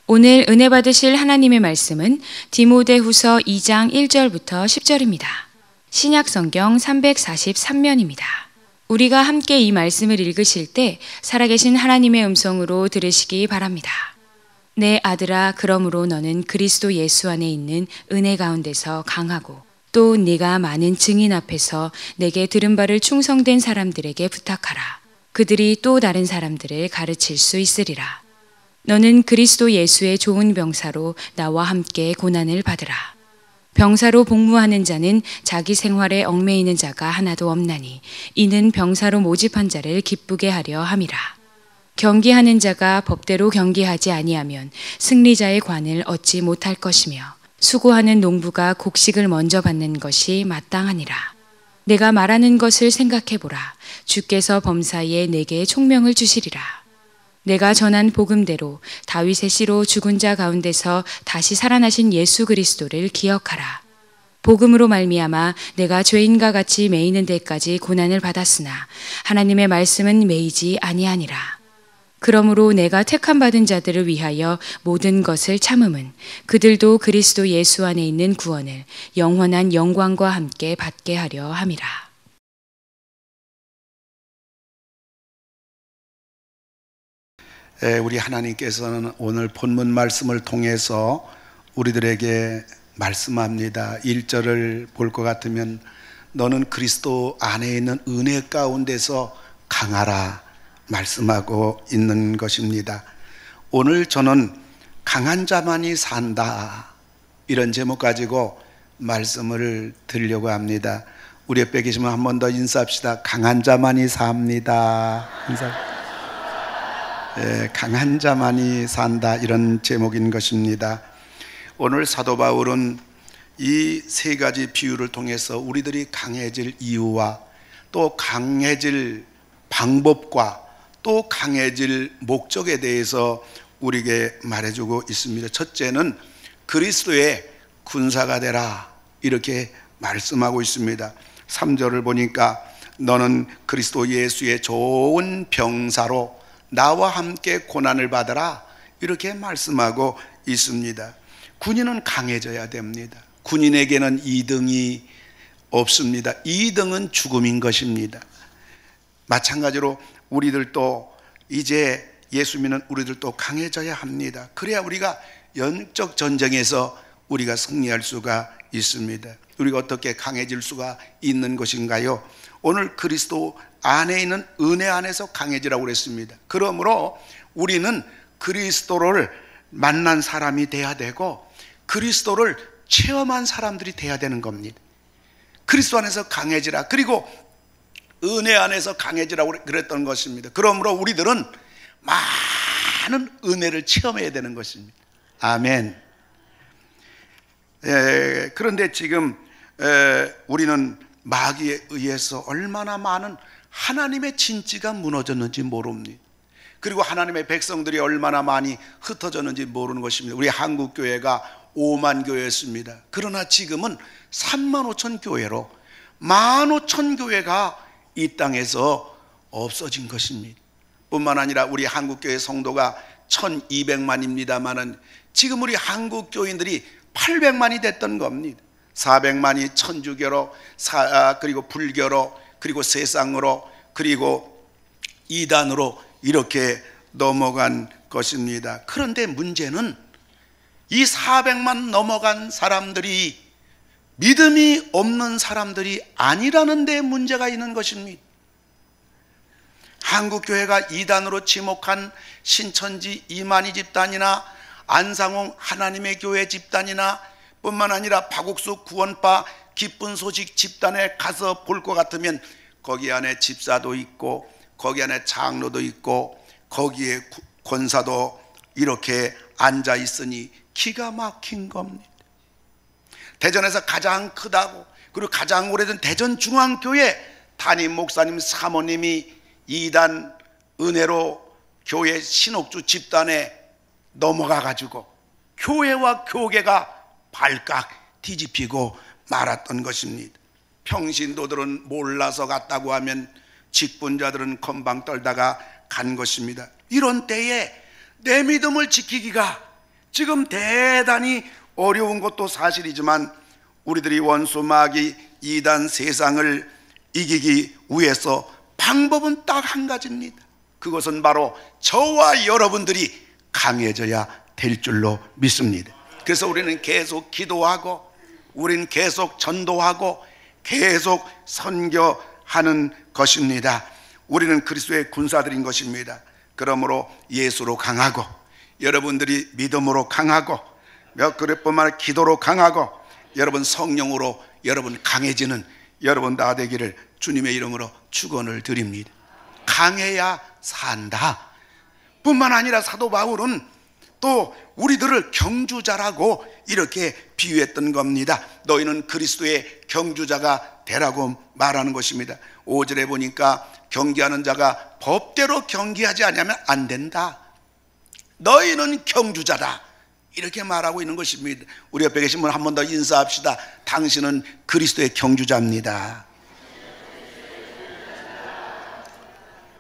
오늘 은혜 받으실 하나님의 말씀은 디모데후서 2장 1절부터 10절입니다. 신약 성경 343면입니다. 우리가 함께 이 말씀을 읽으실 때 살아계신 하나님의 음성으로 들으시기 바랍니다. 내 아들아, 그러므로 너는 그리스도 예수 안에 있는 은혜 가운데서 강하고 또 네가 많은 증인 앞에서 내게 들은 바를 충성된 사람들에게 부탁하라. 그들이 또 다른 사람들을 가르칠 수 있으리라. 너는 그리스도 예수의 좋은 병사로 나와 함께 고난을 받으라. 병사로 복무하는 자는 자기 생활에 얽매이는 자가 하나도 없나니 이는 병사로 모집한 자를 기쁘게 하려 함이라. 경기하는 자가 법대로 경기하지 아니하면 승리자의 관을 얻지 못할 것이며 수고하는 농부가 곡식을 먼저 받는 것이 마땅하니라. 내가 말하는 것을 생각해보라. 주께서 범사에 내게 총명을 주시리라. 내가 전한 복음대로 다윗의 씨로 죽은 자 가운데서 다시 살아나신 예수 그리스도를 기억하라. 복음으로 말미암아 내가 죄인과 같이 매이는 데까지 고난을 받았으나 하나님의 말씀은 매이지 아니하니라. 그러므로 내가 택함 받은 자들을 위하여 모든 것을 참음은 그들도 그리스도 예수 안에 있는 구원을 영원한 영광과 함께 받게 하려 함이라. 우리 하나님께서는 오늘 본문 말씀을 통해서 우리들에게 말씀합니다. 1절을 볼 것 같으면 너는 그리스도 안에 있는 은혜 가운데서 강하라 말씀하고 있는 것입니다. 오늘 저는 강한 자만이 산다 이런 제목 가지고 말씀을 드리려고 합니다. 우리 옆에 계시면 한 번 더 인사합시다. 강한 자만이 삽니다. 강한 자만이 산다 이런 제목인 것입니다. 오늘 사도 바울은 이 세 가지 비유를 통해서 우리들이 강해질 이유와 또 강해질 방법과 또 강해질 목적에 대해서 우리에게 말해주고 있습니다. 첫째는 그리스도의 군사가 되라 이렇게 말씀하고 있습니다. 3절을 보니까 너는 그리스도 예수의 좋은 병사로 나와 함께 고난을 받아라 이렇게 말씀하고 있습니다. 군인은 강해져야 됩니다. 군인에게는 2등이 없습니다. 2등은 죽음인 것입니다. 마찬가지로 우리들도 이제 예수 믿는 우리들도 강해져야 합니다. 그래야 우리가 영적 전쟁에서 우리가 승리할 수가 있습니다. 우리가 어떻게 강해질 수가 있는 것인가요? 오늘 그리스도 안에 있는 은혜 안에서 강해지라고 그랬습니다. 그러므로 우리는 그리스도를 만난 사람이 돼야 되고 그리스도를 체험한 사람들이 돼야 되는 겁니다. 그리스도 안에서 강해지라. 그리고 은혜 안에서 강해지라고 그랬던 것입니다. 그러므로 우리들은 많은 은혜를 체험해야 되는 것입니다. 아멘. 그런데 지금 우리는 마귀에 의해서 얼마나 많은 하나님의 진지가 무너졌는지 모릅니다. 그리고 하나님의 백성들이 얼마나 많이 흩어졌는지 모르는 것입니다. 우리 한국교회가 5만 교회였습니다. 그러나 지금은 3만 5천 교회로 15,000교회가 이 땅에서 없어진 것입니다. 뿐만 아니라 우리 한국교회 성도가 1200만입니다만은 지금 우리 한국교인들이 800만이 됐던 겁니다. 400만이 천주교로, 그리고 불교로, 그리고 세상으로, 그리고 이단으로 이렇게 넘어간 것입니다. 그런데 문제는 이 400만 넘어간 사람들이 믿음이 없는 사람들이 아니라는 데 문제가 있는 것입니다. 한국교회가 이단으로 지목한 신천지 이만희 집단이나 안상홍 하나님의 교회 집단이나 뿐만 아니라 박옥수 구원파 기쁜 소식 집단에 가서 볼 것 같으면 거기 안에 집사도 있고 거기 안에 장로도 있고 거기에 권사도 이렇게 앉아 있으니 기가 막힌 겁니다. 대전에서 가장 크다고 그리고 가장 오래된 대전중앙교회 담임 목사님 사모님이 이단 은혜로 교회 신옥주 집단에 넘어가 가지고 교회와 교계가 발칵 뒤집히고 말았던 것입니다. 평신도들은 몰라서 갔다고 하면 직분자들은 건방 떨다가 간 것입니다. 이런 때에 내 믿음을 지키기가 지금 대단히 어려운 것도 사실이지만 우리들이 원수 마귀 이단 세상을 이기기 위해서 방법은 딱 한 가지입니다. 그것은 바로 저와 여러분들이 강해져야 될 줄로 믿습니다. 그래서 우리는 계속 기도하고, 우리는 계속 전도하고, 계속 선교하는 것입니다. 우리는 그리스도의 군사들인 것입니다. 그러므로 예수로 강하고, 여러분들이 믿음으로 강하고, 몇 그릇뿐만 아니라 기도로 강하고, 여러분 성령으로 여러분 강해지는 여러분 다 되기를 주님의 이름으로 축원을 드립니다. 강해야 산다 뿐만 아니라 사도 바울은 또 우리들을 경주자라고 이렇게 비유했던 겁니다. 너희는 그리스도의 경주자가 되라고 말하는 것입니다. 5절에 보니까 경기하는 자가 법대로 경기하지 않으면 안 된다. 너희는 경주자다, 이렇게 말하고 있는 것입니다. 우리 옆에 계신 분 한 번 더 인사합시다. 당신은 그리스도의 경주자입니다.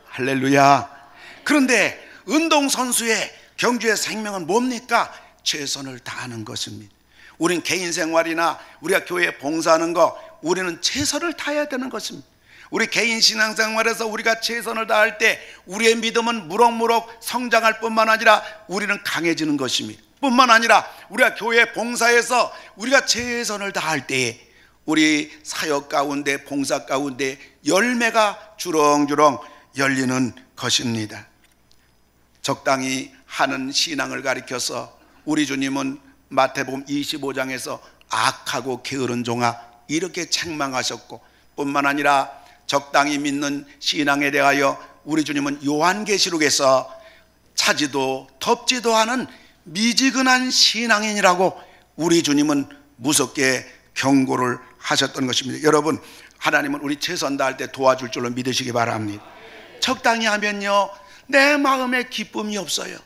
할렐루야. 그런데 운동선수의 경주의 생명은 뭡니까? 최선을 다하는 것입니다. 우린 개인 생활이나 우리가 교회에 봉사하는 거, 우리는 최선을 다해야 되는 것입니다. 우리 개인 신앙생활에서 우리가 최선을 다할 때 우리의 믿음은 무럭무럭 성장할 뿐만 아니라 우리는 강해지는 것입니다. 뿐만 아니라 우리가 교회 봉사에서 우리가 최선을 다할 때에 우리 사역 가운데, 봉사 가운데 열매가 주렁주렁 열리는 것입니다. 적당히 하는 신앙을 가리켜서 우리 주님은 마태복음 25장에서 악하고 게으른 종아 이렇게 책망하셨고, 뿐만 아니라 적당히 믿는 신앙에 대하여 우리 주님은 요한계시록에서 차지도 덥지도 않은 미지근한 신앙인이라고 우리 주님은 무섭게 경고를 하셨던 것입니다. 여러분, 하나님은 우리 최선 다할 때 도와줄 줄로 믿으시기 바랍니다. 적당히 하면요, 내 마음에 기쁨이 없어요.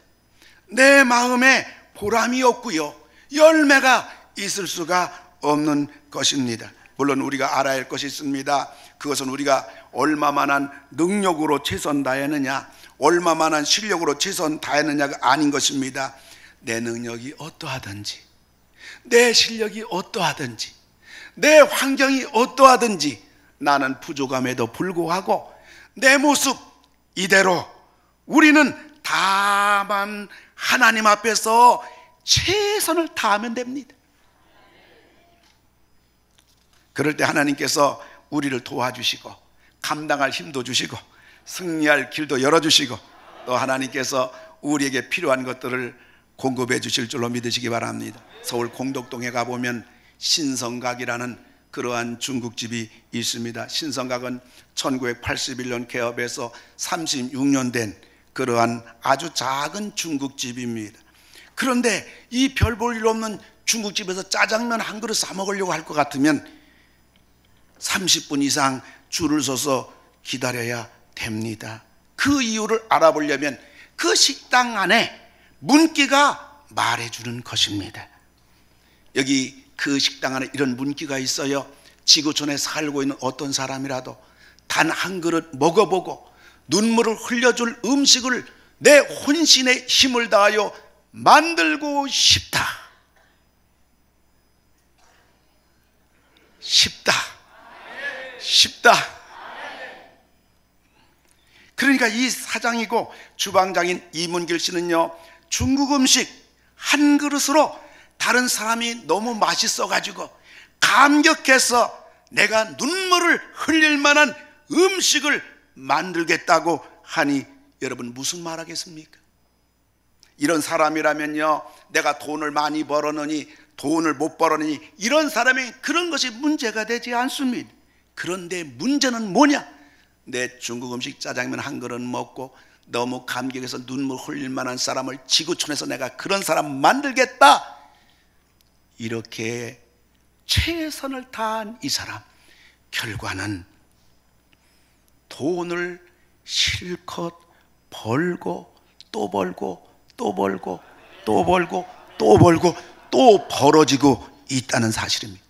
내 마음에 보람이 없고요, 열매가 있을 수가 없는 것입니다. 물론 우리가 알아야 할 것이 있습니다. 그것은 우리가 얼마만한 능력으로 최선 다했느냐, 얼마만한 실력으로 최선 다했느냐가 아닌 것입니다. 내 능력이 어떠하든지, 내 실력이 어떠하든지, 내 환경이 어떠하든지 나는 부족함에도 불구하고 내 모습 이대로 우리는 다만 하나님 앞에서 최선을 다하면 됩니다. 그럴 때 하나님께서 우리를 도와주시고 감당할 힘도 주시고 승리할 길도 열어주시고 또 하나님께서 우리에게 필요한 것들을 공급해 주실 줄로 믿으시기 바랍니다. 서울 공덕동에 가보면 신성각이라는 그러한 중국집이 있습니다. 신성각은 1981년 개업해서 36년 된 그러한 아주 작은 중국집입니다. 그런데 이 별 볼 일 없는 중국집에서 짜장면 한 그릇 사 먹으려고 할 것 같으면 30분 이상 줄을 서서 기다려야 됩니다. 그 이유를 알아보려면 그 식당 안에 문기가 말해주는 것입니다. 여기 그 식당 안에 이런 문기가 있어요. 지구촌에 살고 있는 어떤 사람이라도 단 한 그릇 먹어보고 눈물을 흘려줄 음식을 내 혼신의 힘을 다하여 만들고 싶다. 쉽다. 그러니까 이 사장이고 주방장인 이문길 씨는요, 중국 음식 한 그릇으로 다른 사람이 너무 맛있어가지고 감격해서 내가 눈물을 흘릴 만한 음식을 만들겠다고 하니 여러분 무슨 말 하겠습니까? 이런 사람이라면요, 내가 돈을 많이 벌었느니 돈을 못 벌었느니 이런 사람이 그런 것이 문제가 되지 않습니다. 그런데 문제는 뭐냐? 내 중국 음식 짜장면 한 그릇 먹고 너무 감격해서 눈물 흘릴 만한 사람을 지구촌에서 내가 그런 사람 만들겠다, 이렇게 최선을 다한 이 사람, 결과는 돈을 실컷 벌고 또 벌고 또 벌고 또 벌고 또 벌고 또 벌어지고 있다는 사실입니다.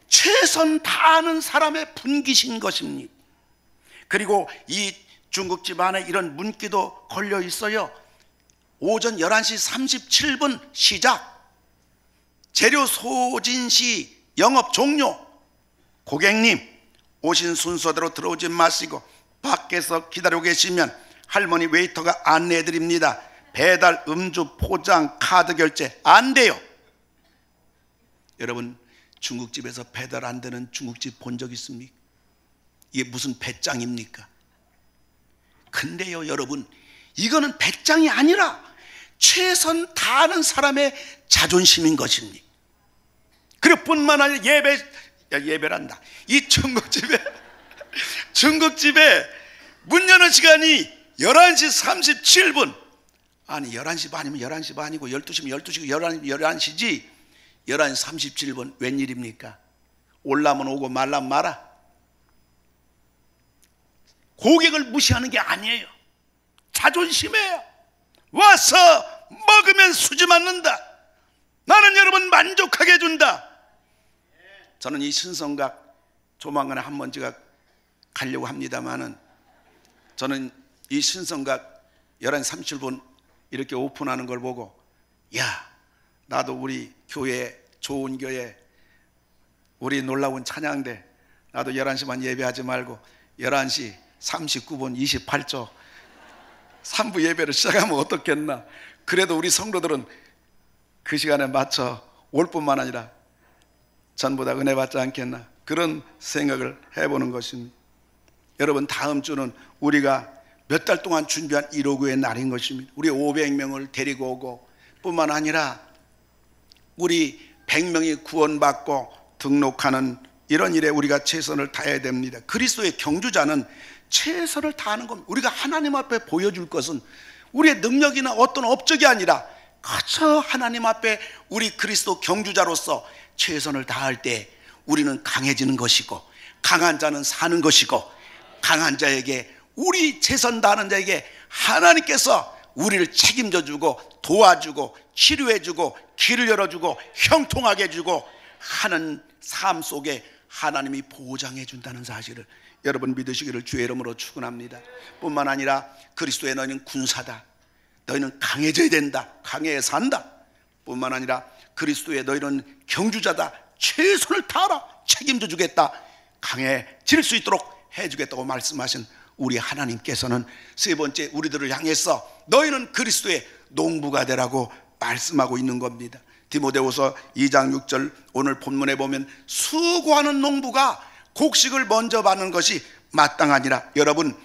최선 다하는 사람의 분기신 것입니다. 그리고 이 중국집 안에 이런 문기도 걸려 있어요. 오전 11시 37분 시작. 재료 소진 시 영업 종료. 고객님, 오신 순서대로 들어오지 마시고 밖에서 기다리고 계시면 할머니 웨이터가 안내해 드립니다. 배달, 음주, 포장, 카드 결제 안 돼요. 여러분, 중국집에서 배달 안 되는 중국집 본 적 있습니까? 이게 무슨 배짱입니까? 근데요 여러분, 이거는 배짱이 아니라 최선 다하는 사람의 자존심인 것입니다. 그리고 뿐만 아니라 예배란다. 이 중국집에 문 여는 시간이 11시 37분. 아니 11시 반이면 11시 반이고 12시면 12시고 11시지 11시 37분 웬일입니까? 올라면 오고 말라면 마라. 고객을 무시하는 게 아니에요. 자존심이에요. 와서 먹으면 수지 맞는다. 나는 여러분 만족하게 해준다. 저는 이 신성각 조만간에 한번 제가 가려고 합니다만은, 저는 이 신성각 11시 37분 이렇게 오픈하는 걸 보고, 야, 나도 우리 교회, 좋은 교회, 우리 놀라운 찬양대, 나도 11시 반 예배하지 말고 11시 39분 28초 3부 예배를 시작하면 어떻겠나. 그래도 우리 성도들은 그 시간에 맞춰 올 뿐만 아니라 전부 다 은혜 받지 않겠나, 그런 생각을 해보는 것입니다. 여러분, 다음 주는 우리가 몇 달 동안 준비한 159의 날인 것입니다. 우리 500명을 데리고 오고 뿐만 아니라 우리 100명이 구원받고 등록하는 이런 일에 우리가 최선을 다해야 됩니다. 그리스도의 경주자는 최선을 다하는 겁니다. 우리가 하나님 앞에 보여줄 것은 우리의 능력이나 어떤 업적이 아니라 그저 하나님 앞에 우리 그리스도 경주자로서 최선을 다할 때 우리는 강해지는 것이고, 강한 자는 사는 것이고, 강한 자에게, 우리 최선 다하는 자에게 하나님께서 우리를 책임져 주고 도와주고 치료해 주고 길을 열어주고 형통하게 해주고 하는 삶 속에 하나님이 보장해 준다는 사실을 여러분 믿으시기를 주의 이름으로 축원합니다. 뿐만 아니라 그리스도의 너희는 군사다. 너희는 강해져야 된다. 강해야 산다. 뿐만 아니라 그리스도의 너희는 경주자다. 최선을 다하라. 책임져 주겠다. 강해질 수 있도록 해주겠다고 말씀하신 우리 하나님께서는 세 번째, 우리들을 향해서 너희는 그리스도의 농부가 되라고 말씀하고 있는 겁니다. 디모데후서 2장 6절 오늘 본문에 보면 수고하는 농부가 곡식을 먼저 받는 것이 마땅하니라. 여러분,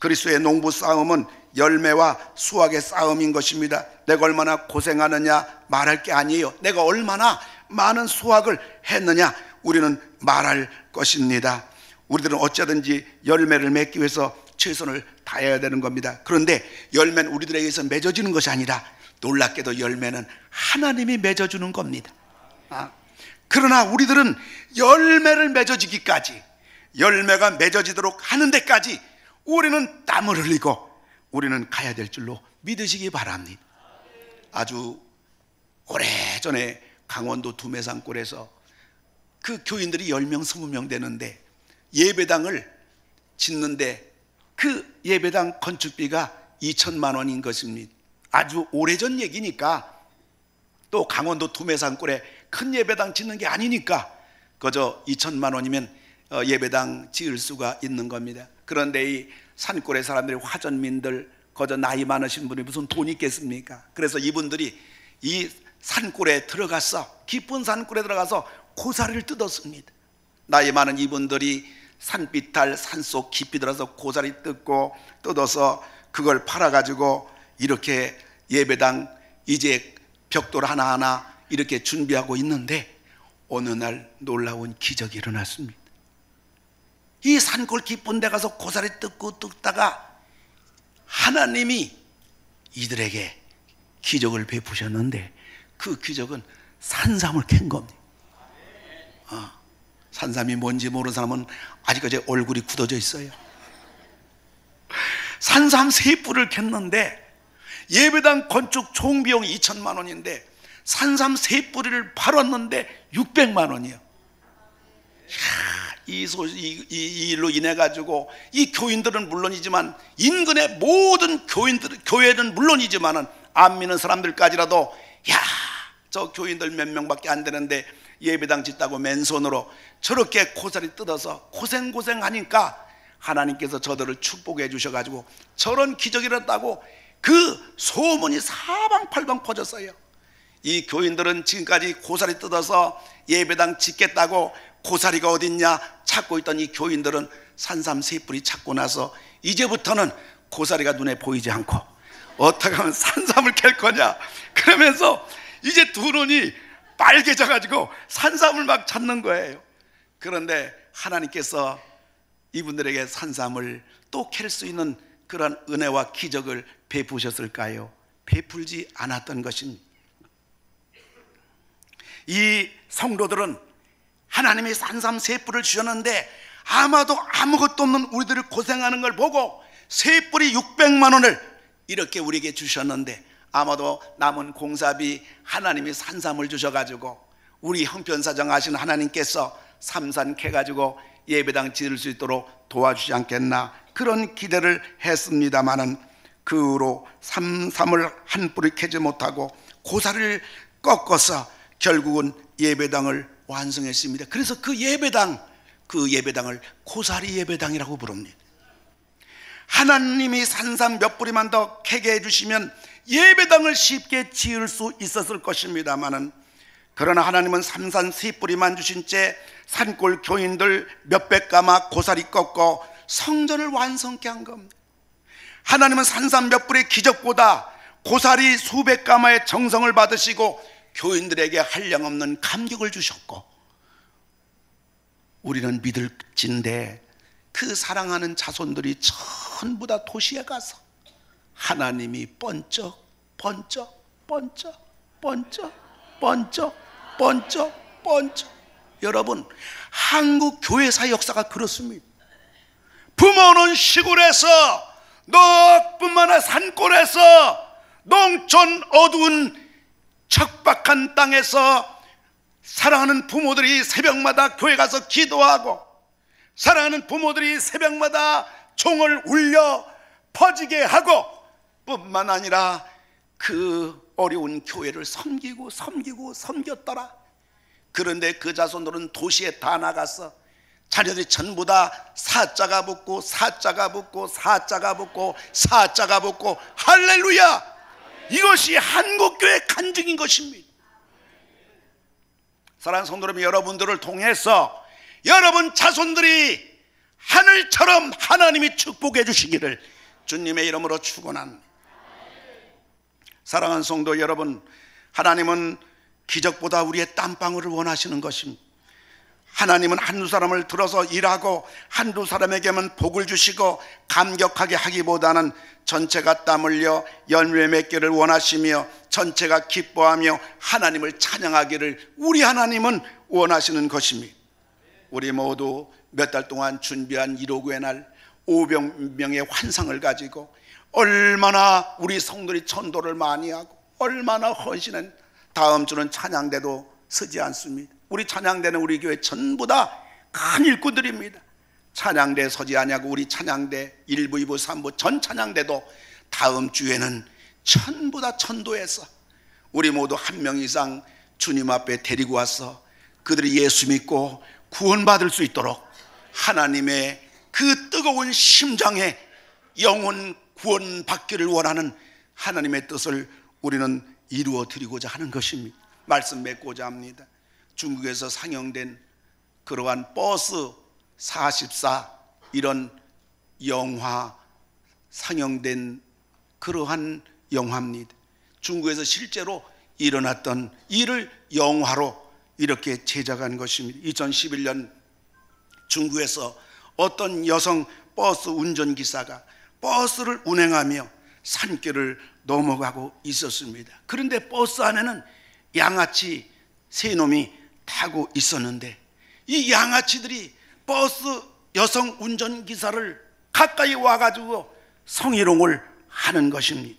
그리스도의 농부 싸움은 열매와 수확의 싸움인 것입니다. 내가 얼마나 고생하느냐 말할 게 아니에요. 내가 얼마나 많은 수확을 했느냐 우리는 말할 것입니다. 우리들은 어쩌든지 열매를 맺기 위해서 최선을 다해야 되는 겁니다. 그런데 열매는 우리들에게 의해서 맺어지는 것이 아니라 놀랍게도 열매는 하나님이 맺어주는 겁니다. 그러나 우리들은 열매를 맺어지기까지, 열매가 맺어지도록 하는 데까지 우리는 땀을 흘리고 우리는 가야 될 줄로 믿으시기 바랍니다. 아주 오래전에 강원도 두메산골에서 그 교인들이 10명 20명 되는데 예배당을 짓는데 그 예배당 건축비가 2천만 원인 것입니다. 아주 오래전 얘기니까, 또 강원도 두메산골에 큰 예배당 짓는 게 아니니까 그저 2천만 원이면 예배당 지을 수가 있는 겁니다. 그런데 이 산골의 사람들이, 화전민들, 그저 나이 많으신 분이 무슨 돈이 있겠습니까? 그래서 이분들이 이 산골에 들어가서, 깊은 산골에 들어가서 고사리를 뜯었습니다. 나이 많은 이분들이 산비탈 산속 깊이 들어서 고사리 뜯어서 그걸 팔아가지고 이렇게 예배당 이제 벽돌 하나하나 이렇게 준비하고 있는데 어느 날 놀라운 기적이 일어났습니다. 이 산골 깊은 데 가서 고사리 뜯다가 하나님이 이들에게 기적을 베푸셨는데 그 기적은 산삼을 캔 겁니다. 산삼이 뭔지 모르는 사람은 아직까지 얼굴이 굳어져 있어요. 산삼 3뿌리를 캤는데 예배당 건축 총 비용이 2천만 원인데 산삼 3뿌리를 팔았는데 600만 원이에요. 이 일로 인해 가지고 이 교인들은 물론이지만 인근의 모든 교회는 물론이지만은 안 믿는 사람들까지라도 야, 저 교인들 몇 명밖에 안 되는데 예배당 짓다고 맨손으로 저렇게 고사리 뜯어서 고생하니까 하나님께서 저들을 축복해 주셔가지고 저런 기적이 일어났다고 그 소문이 사방팔방 퍼졌어요. 이 교인들은 지금까지 고사리 뜯어서 예배당 짓겠다고 고사리가 어딨냐 찾고 있던 이 교인들은 산삼 세 뿌리 찾고 나서 이제부터는 고사리가 눈에 보이지 않고 어떻게 하면 산삼을 캘 거냐 그러면서 이제 두 눈이 빨개져 가지고 산삼을 막 찾는 거예요. 그런데 하나님께서 이분들에게 산삼을 또 캘 수 있는 그런 은혜와 기적을 베푸셨을까요? 베풀지 않았던 것입니다. 이 성도들은 하나님이 산삼 세 뿌리를 주셨는데 아마도 아무것도 없는 우리들을 고생하는 걸 보고 세 뿌리 600만 원을 이렇게 우리에게 주셨는데 아마도 남은 공사비 하나님이 산삼을 주셔가지고 우리 형편사정 하신 하나님께서 삼산 캐가지고 예배당 지을 수 있도록 도와주지 않겠나 그런 기대를 했습니다마는 그 후로 삼삼을 한 뿌리 캐지 못하고 고사리를 꺾어서 결국은 예배당을 완성했습니다. 그래서 그 예배당을 고사리 예배당이라고 부릅니다. 하나님이 산삼 몇 뿌리만 더 캐게 해주시면 예배당을 쉽게 지을 수 있었을 것입니다마는 그러나 하나님은 삼산 세 뿌리만 주신 채 산골 교인들 몇백 가마 고사리 꺾어 성전을 완성케 한 겁니다. 하나님은 산삼 몇 뿌리의 기적보다 고사리 수백 가마의 정성을 받으시고 교인들에게 한량없는 감격을 주셨고 우리는 믿을진데 그 사랑하는 자손들이 전부 다 도시에 가서 하나님이 번쩍 여러분 한국 교회사 역사가 그렇습니다. 부모는 시골에서 높은 하늘 산골에서 농촌 어두운 척박한 땅에서 사랑하는 부모들이 새벽마다 교회 가서 기도하고 사랑하는 부모들이 새벽마다 종을 울려 퍼지게 하고 뿐만 아니라 그 어려운 교회를 섬겼더라. 그런데 그 자손들은 도시에 다 나가서 자녀들이 전부 다 사자가 붙고 할렐루야! 이것이 한국교회 간증인 것입니다. 사랑하는 성도 여러분, 여러분들을 통해서 여러분 자손들이 하늘처럼 하나님이 축복해 주시기를 주님의 이름으로 축원합니다. 사랑하는 성도 여러분, 하나님은 기적보다 우리의 땀방울을 원하시는 것입니다. 하나님은 한두 사람을 들어서 일하고 한두 사람에게만 복을 주시고 감격하게 하기보다는 전체가 땀 흘려 열매 맺기를 원하시며 전체가 기뻐하며 하나님을 찬양하기를 우리 하나님은 원하시는 것입니다. 우리 모두 몇 달 동안 준비한 1호구의 날 500명의 환상을 가지고 얼마나 우리 성도들이 전도를 많이 하고 얼마나 헌신한 다음 주는 찬양대도 서지 않습니다. 우리 찬양대는 우리 교회 전부 다 큰 일꾼들입니다. 찬양대 서지 않냐고 우리 찬양대 1부, 2부, 3부 전 찬양대도 다음 주에는 전부 다 전도해서 우리 모두 한 명 이상 주님 앞에 데리고 와서 그들이 예수 믿고 구원받을 수 있도록 하나님의 그 뜨거운 심장에 영혼 구원받기를 원하는 하나님의 뜻을 우리는 이루어 드리고자 하는 것입니다. 말씀 맺고자 합니다. 중국에서 상영된 그러한 버스 44 이런 영화 상영된 그러한 영화입니다. 중국에서 실제로 일어났던 일을 영화로 이렇게 제작한 것입니다. 2011년 중국에서 어떤 여성 버스 운전기사가 버스를 운행하며 산길을 넘어가고 있었습니다. 그런데 버스 안에는 양아치 세 놈이 타고 있었는데 이 양아치들이 버스 여성 운전기사를 가까이 와가지고 성희롱을 하는 것입니다.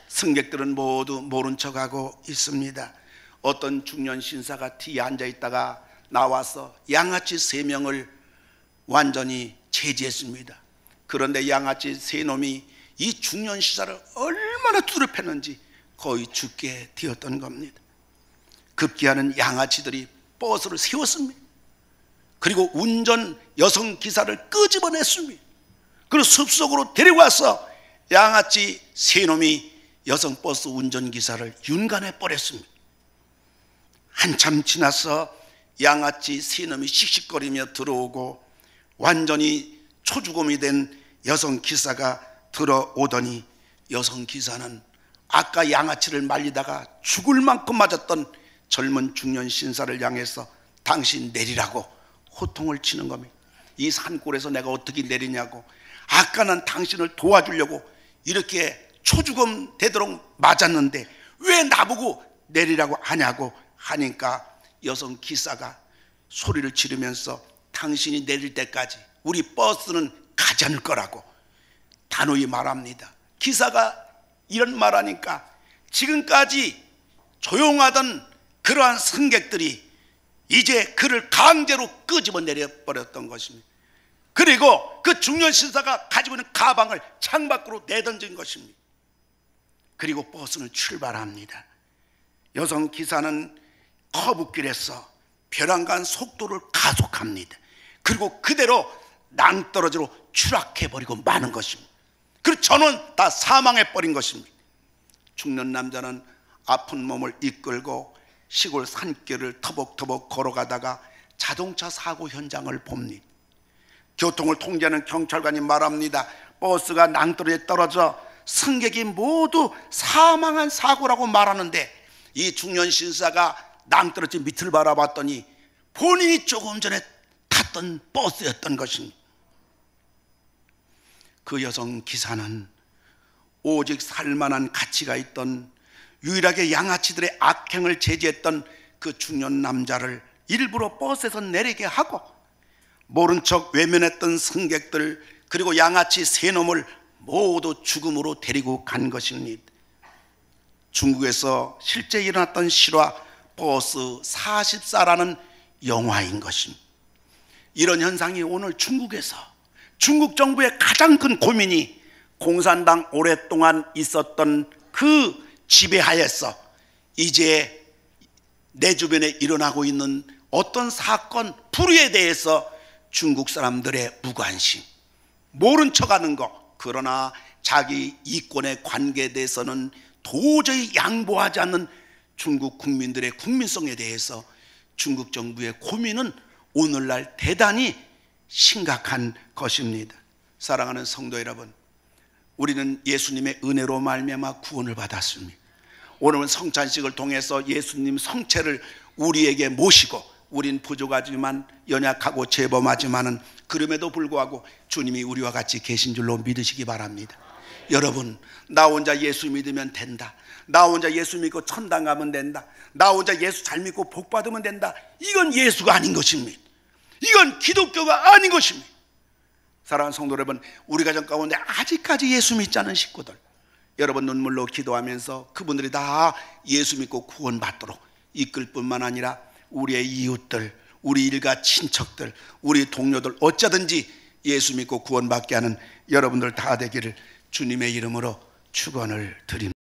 승객들은 모두 모른 척하고 있습니다. 어떤 중년 신사가 뒤에 앉아있다가 나와서 양아치 세 명을 완전히 제지했습니다. 그런데 양아치 세 놈이 이 중년 신사를 얼마나 두렵했는지 거의 죽게 되었던 겁니다. 급기야는 양아치들이 버스를 세웠습니다. 그리고 운전 여성 기사를 끄집어냈습니다. 그리고 숲속으로 데려와서 양아치 세 놈이 여성 버스 운전기사를 윤간해 버렸습니다. 한참 지나서 양아치 세 놈이 씩씩거리며 들어오고 완전히 초죽음이 된 여성 기사가 들어오더니 여성 기사는 아까 양아치를 말리다가 죽을 만큼 맞았던 젊은 중년 신사를 향해서 당신 내리라고 호통을 치는 겁니다. 이 산골에서 내가 어떻게 내리냐고, 아까는 당신을 도와주려고 이렇게 초죽음 되도록 맞았는데 왜 나보고 내리라고 하냐고 하니까 여성 기사가 소리를 지르면서 당신이 내릴 때까지 우리 버스는 가지 않을 거라고 단호히 말합니다. 기사가 이런 말하니까 지금까지 조용하던 그러한 승객들이 이제 그를 강제로 끄집어 내려버렸던 것입니다. 그리고 그 중년 신사가 가지고 있는 가방을 창밖으로 내던진 것입니다. 그리고 버스는 출발합니다. 여성 기사는 커브길에서 벼랑간 속도를 가속합니다. 그리고 그대로 낭떠러지로 추락해버리고 마는 것입니다. 그리고 전원 다 사망해버린 것입니다. 죽는 남자는 아픈 몸을 이끌고 시골 산길을 터벅터벅 걸어가다가 자동차 사고 현장을 봅니다. 교통을 통제하는 경찰관이 말합니다. 버스가 낭떠러지에 떨어져 승객이 모두 사망한 사고라고 말하는데 이 중년 신사가 낭떠러지 밑을 바라봤더니 본인이 조금 전에 탔던 버스였던 것입니다. 그 여성 기사는 오직 살만한 가치가 있던 유일하게 양아치들의 악행을 제지했던 그 중년 남자를 일부러 버스에서 내리게 하고 모른 척 외면했던 승객들 그리고 양아치 세 놈을 모두 죽음으로 데리고 간 것입니다. 중국에서 실제 일어났던 실화 버스 44라는 영화인 것입니다. 이런 현상이 오늘 중국에서 중국 정부의 가장 큰 고민이 공산당 오랫동안 있었던 그 지배하에서 이제 내 주변에 일어나고 있는 어떤 사건 불의에 대해서 중국 사람들의 무관심, 모른 척하는 것, 그러나 자기 이권의 관계에 대해서는 도저히 양보하지 않는 중국 국민들의 국민성에 대해서 중국 정부의 고민은 오늘날 대단히 심각한 것입니다. 사랑하는 성도 여러분, 우리는 예수님의 은혜로 말미암아 구원을 받았습니다. 오늘은 성찬식을 통해서 예수님 성체를 우리에게 모시고, 우린 부족하지만 연약하고 죄범하지만은 그럼에도 불구하고 주님이 우리와 같이 계신 줄로 믿으시기 바랍니다. 여러분, 나 혼자 예수 믿으면 된다, 나 혼자 예수 믿고 천당 가면 된다, 나 혼자 예수 잘 믿고 복 받으면 된다, 이건 예수가 아닌 것입니다. 이건 기독교가 아닌 것입니다. 사랑하는 성도 여러분, 우리 가정 가운데 아직까지 예수 믿지 않은 식구들, 여러분 눈물로 기도하면서 그분들이 다 예수 믿고 구원받도록 이끌 뿐만 아니라 우리의 이웃들, 우리 일가 친척들, 우리 동료들 어쩌든지 예수 믿고 구원받게 하는 여러분들 다 되기를 주님의 이름으로 축원을 드립니다.